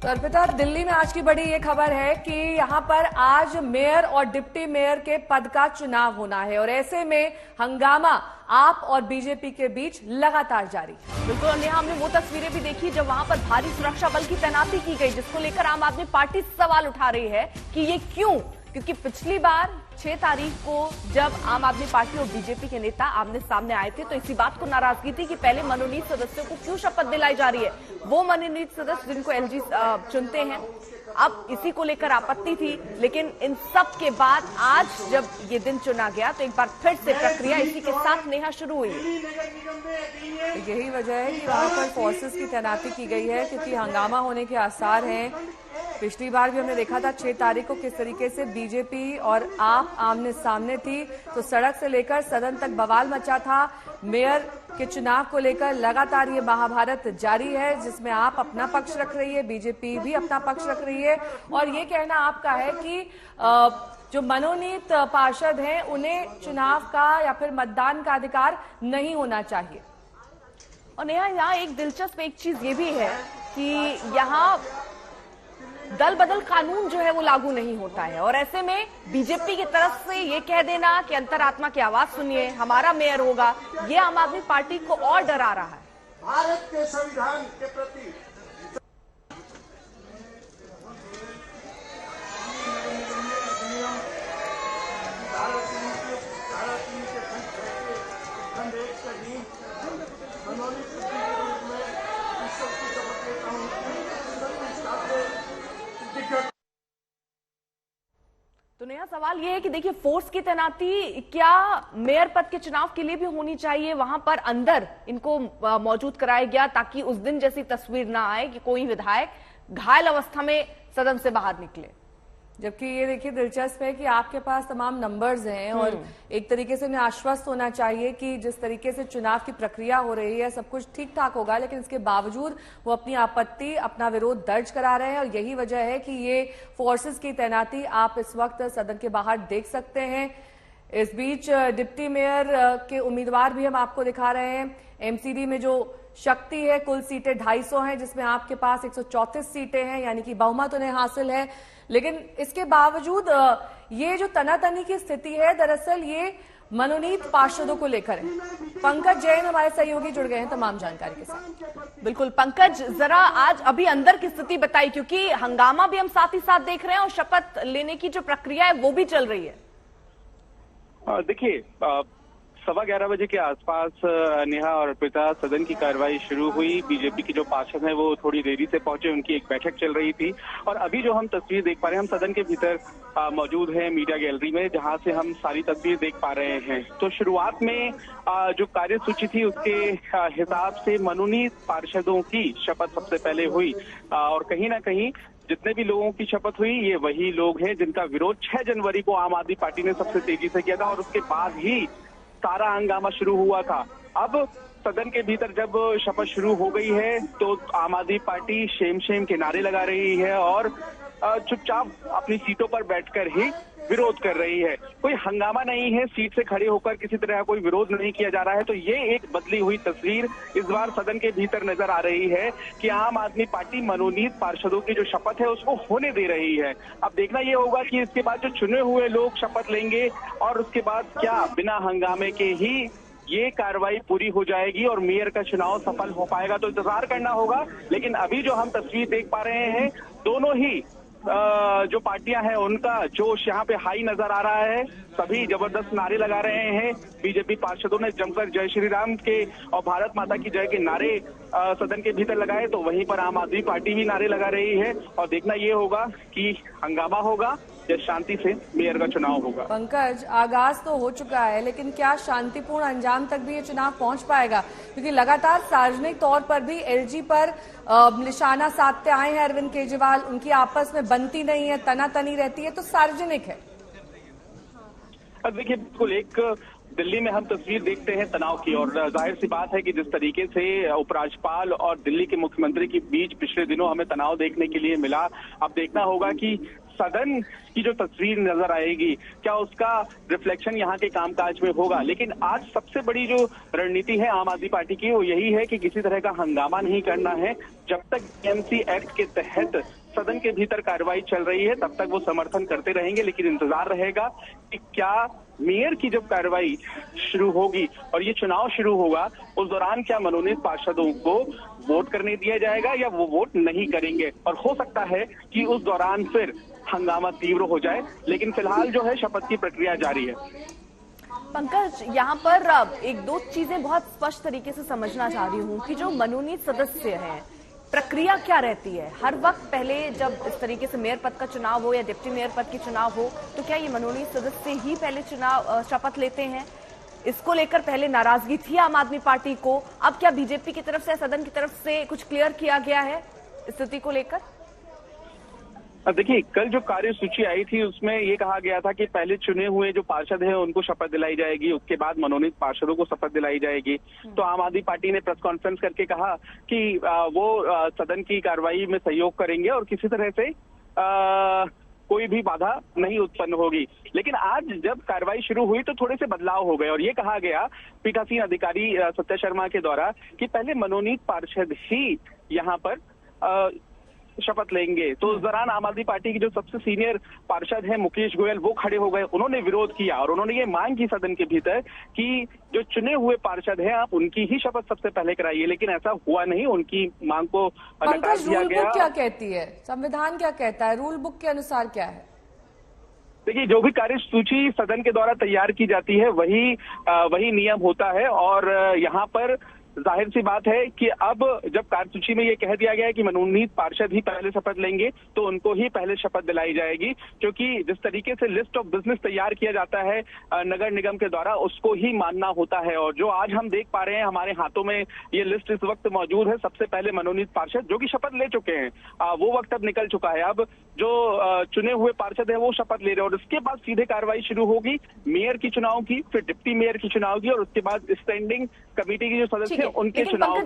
तो अर्पिता, दिल्ली में आज की बड़ी ये खबर है कि यहाँ पर आज मेयर और डिप्टी मेयर के पद का चुनाव होना है और ऐसे में हंगामा आप और बीजेपी के बीच लगातार जारी। बिल्कुल नेहा, हमने वो तस्वीरें भी देखी जब वहां पर भारी सुरक्षा बल की तैनाती की गई, जिसको लेकर आम आदमी पार्टी सवाल उठा रही है कि ये क्यों, क्योंकि पिछली बार 6 तारीख को जब आम आदमी पार्टी और बीजेपी के नेता आमने सामने आए थे तो इसी बात को नाराजगी थी कि पहले मनोनीत सदस्यों को क्यों शपथ दिलाई जा रही है, वो मनोनीत सदस्य जिनको एलजी चुनते हैं। अब इसी को लेकर आपत्ति थी, लेकिन इन सब के बाद आज जब ये दिन चुना गया तो एक बार फिर से प्रक्रिया इसी के साथ नेहा शुरू हुई। यही वजह है कि वहां पर फोर्सेस की तैनाती की गई है क्योंकि हंगामा होने के आसार हैं। पिछली बार भी हमने देखा था 6 तारीख को किस तरीके से बीजेपी और आप आमने सामने थी, तो सड़क से लेकर सदन तक बवाल मचा था। मेयर के चुनाव को लेकर लगातार ये महाभारत जारी है, जिसमें आप अपना पक्ष रख रही है, बीजेपी भी अपना पक्ष रख रही है और ये कहना आपका है कि जो मनोनीत पार्षद हैं उन्हें चुनाव का या फिर मतदान का अधिकार नहीं होना चाहिए। और नेहा, यहाँ एक दिलचस्प एक चीज ये भी है कि यहाँ दल बदल कानून जो है वो लागू नहीं होता है और ऐसे में बीजेपी की तरफ से ये कह देना कि अंतरात्मा की आवाज सुनिए, हमारा मेयर होगा, ये आम आदमी पार्टी को और डरा रहा है। भारत के संविधान के प्रति तो नया सवाल ये है कि देखिए, फोर्स की तैनाती क्या मेयर पद के चुनाव के लिए भी होनी चाहिए? वहां पर अंदर इनको मौजूद कराया गया ताकि उस दिन जैसी तस्वीर ना आए कि कोई विधायक घायल अवस्था में सदन से बाहर निकले। जबकि ये देखिए दिलचस्प है कि आपके पास तमाम नंबर्स हैं और एक तरीके से उन्हें आश्वस्त होना चाहिए कि जिस तरीके से चुनाव की प्रक्रिया हो रही है सब कुछ ठीक ठाक होगा, लेकिन इसके बावजूद वो अपनी आपत्ति, अपना विरोध दर्ज करा रहे हैं और यही वजह है कि ये फोर्सेस की तैनाती आप इस वक्त सदन के बाहर देख सकते हैं। इस बीच डिप्टी मेयर के उम्मीदवार भी हम आपको दिखा रहे हैं। एमसीडी में जो शक्ति है, कुल सीटें 250 हैं, जिसमें आपके पास 134 सीटें हैं, यानी कि बहुमत उन्हें हासिल है। लेकिन इसके बावजूद ये जो तनातनी की स्थिति है, दरअसल ये मनोनीत पार्षदों को लेकर है। पंकज जैन हमारे सहयोगी जुड़ गए हैं तमाम जानकारी के साथ। बिल्कुल पंकज, जरा आज अभी अंदर की स्थिति बताई, क्योंकि हंगामा भी हम साथ ही साथ देख रहे हैं और शपथ लेने की जो प्रक्रिया है वो भी चल रही है। देखिए, 11:15 बजे के आसपास नेहा और अर्पिता सदन की कार्रवाई शुरू हुई। बीजेपी के जो पार्षद हैं वो थोड़ी देरी से पहुंचे, उनकी एक बैठक चल रही थी और अभी जो हम तस्वीर देख पा रहे हैं, हम सदन के भीतर मौजूद हैं मीडिया गैलरी में, जहां से हम सारी तस्वीर देख पा रहे हैं। तो शुरुआत में जो कार्यसूची थी उसके हिसाब से मनोनीत पार्षदों की शपथ सबसे पहले हुई और कहीं ना कहीं जितने भी लोगों की शपथ हुई ये वही लोग हैं जिनका विरोध 6 जनवरी को आम आदमी पार्टी ने सबसे तेजी से किया था और उसके बाद ही सारा हंगामा शुरू हुआ था। अब सदन के भीतर जब शपथ शुरू हो गई है तो आम आदमी पार्टी शेम शेम के नारे लगा रही है और चुपचाप अपनी सीटों पर बैठकर ही विरोध कर रही है। कोई हंगामा नहीं है, सीट से खड़े होकर किसी तरह कोई विरोध नहीं किया जा रहा है। तो ये एक बदली हुई तस्वीर इस बार सदन के भीतर नजर आ रही है कि आम आदमी पार्टी मनोनीत पार्षदों की जो शपथ है उसको होने दे रही है। अब देखना ये होगा कि इसके बाद जो चुने हुए लोग शपथ लेंगे और उसके बाद क्या बिना हंगामे के ही ये कार्रवाई पूरी हो जाएगी और मेयर का चुनाव सफल हो पाएगा, तो इंतजार करना होगा। लेकिन अभी जो हम तस्वीर देख पा रहे हैं, दोनों ही जो पार्टियां हैं उनका जोश यहाँ पे हाई नजर आ रहा है। सभी जबरदस्त नारे लगा रहे हैं। बीजेपी पार्षदों ने जमकर जय श्री राम के और भारत माता की जय के नारे सदन के भीतर लगाए, तो वहीं पर आम आदमी पार्टी भी नारे लगा रही है और देखना ये होगा कि हंगामा होगा या शांति से मेयर का चुनाव होगा। पंकज, आगाज तो हो चुका है, लेकिन क्या शांतिपूर्ण अंजाम तक भी ये चुनाव पहुंच पाएगा? क्योंकि लगातार सार्वजनिक तौर पर भी एलजी पर निशाना साधते आए हैं अरविंद केजरीवाल, उनकी आपस में बनती नहीं है, तनातनी रहती है, तो सार्वजनिक है। देखिए, बिल्कुल एक दिल्ली में हम तस्वीर देखते हैं तनाव की और जाहिर सी बात है कि जिस तरीके से उपराज्यपाल और दिल्ली के मुख्यमंत्री के बीच पिछले दिनों हमें तनाव देखने के लिए मिला, अब देखना होगा कि सदन की जो तस्वीर नजर आएगी, क्या उसका रिफ्लेक्शन यहाँ के कामकाज में होगा। लेकिन आज सबसे बड़ी जो रणनीति है आम आदमी पार्टी की वो यही है कि किसी तरह का हंगामा नहीं करना है। जब तक टीएमसी एक्ट के तहत सदन के भीतर कार्रवाई चल रही है तब तक वो समर्थन करते रहेंगे, लेकिन इंतजार रहेगा कि क्या मेयर की जब कार्रवाई शुरू होगी और ये चुनाव शुरू होगा उस दौरान क्या मनोनीत पार्षदों को वोट करने दिया जाएगा या वो वोट नहीं करेंगे। और हो सकता है कि उस दौरान फिर हंगामा तीव्र हो जाए, लेकिन फिलहाल जो है शपथ की प्रक्रिया जारी है। पंकज, यहाँ पर एक दो चीजें बहुत स्पष्ट तरीके से समझना चाह रही हूँ कि जो मनोनीत सदस्य हैं, प्रक्रिया क्या रहती है। हर वक्त पहले जब इस तरीके से मेयर पद का चुनाव हो या डिप्टी मेयर पद की चुनाव हो तो क्या ये मनोनीत सदस्य ही पहले चुनाव शपथ लेते हैं? इसको लेकर पहले नाराजगी थी आम आदमी पार्टी को, अब क्या बीजेपी की तरफ से, सदन की तरफ से कुछ क्लियर किया गया है स्थिति को लेकर? देखिए, कल जो कार्य सूची आई थी उसमें ये कहा गया था कि पहले चुने हुए जो पार्षद हैं उनको शपथ दिलाई जाएगी, उसके बाद मनोनीत पार्षदों को शपथ दिलाई जाएगी। तो आम आदमी पार्टी ने प्रेस कॉन्फ्रेंस करके कहा कि वो सदन की कार्रवाई में सहयोग करेंगे और किसी तरह से कोई भी बाधा नहीं उत्पन्न होगी। लेकिन आज जब कार्रवाई शुरू हुई तो थोड़े से बदलाव हो गए और ये कहा गया पीठासीन अधिकारी सत्य शर्मा के द्वारा कि पहले मनोनीत पार्षद ही यहाँ पर शपथ लेंगे। तो उस दौरान आम आदमी पार्टी की जो सबसे सीनियर पार्षद हैं मुकेश गोयल, वो खड़े हो गए, उन्होंने विरोध किया और उन्होंने ये मांग की सदन के भीतर कि जो चुने हुए पार्षद हैं आप उनकी ही शपथ सबसे पहले कराइए। लेकिन ऐसा हुआ नहीं, उनकी मांग को नकार दिया गया। रूल बुक क्या कहती है, संविधान क्या कहता है, रूल बुक के अनुसार क्या है? देखिए, जो भी कार्य सूची सदन के द्वारा तैयार की जाती है वही नियम होता है और यहाँ पर जाहिर सी बात है कि अब जब कार्यसूची में ये कह दिया गया है कि मनोनीत पार्षद ही पहले शपथ लेंगे तो उनको ही पहले शपथ दिलाई जाएगी, क्योंकि जिस तरीके से लिस्ट ऑफ बिजनेस तैयार किया जाता है नगर निगम के द्वारा उसको ही मानना होता है। और जो आज हम देख पा रहे हैं हमारे हाथों में ये लिस्ट इस वक्त मौजूद है, सबसे पहले मनोनीत पार्षद जो कि शपथ ले चुके हैं, वो वक्त अब निकल चुका है। अब जो चुने हुए पार्षद है वो शपथ ले रहे हैं और उसके बाद सीधे कार्रवाई शुरू होगी मेयर की चुनाव की, फिर डिप्टी मेयर की चुनाव की और उसके बाद स्टैंडिंग कमेटी की जो सदस्य उनके चुनाव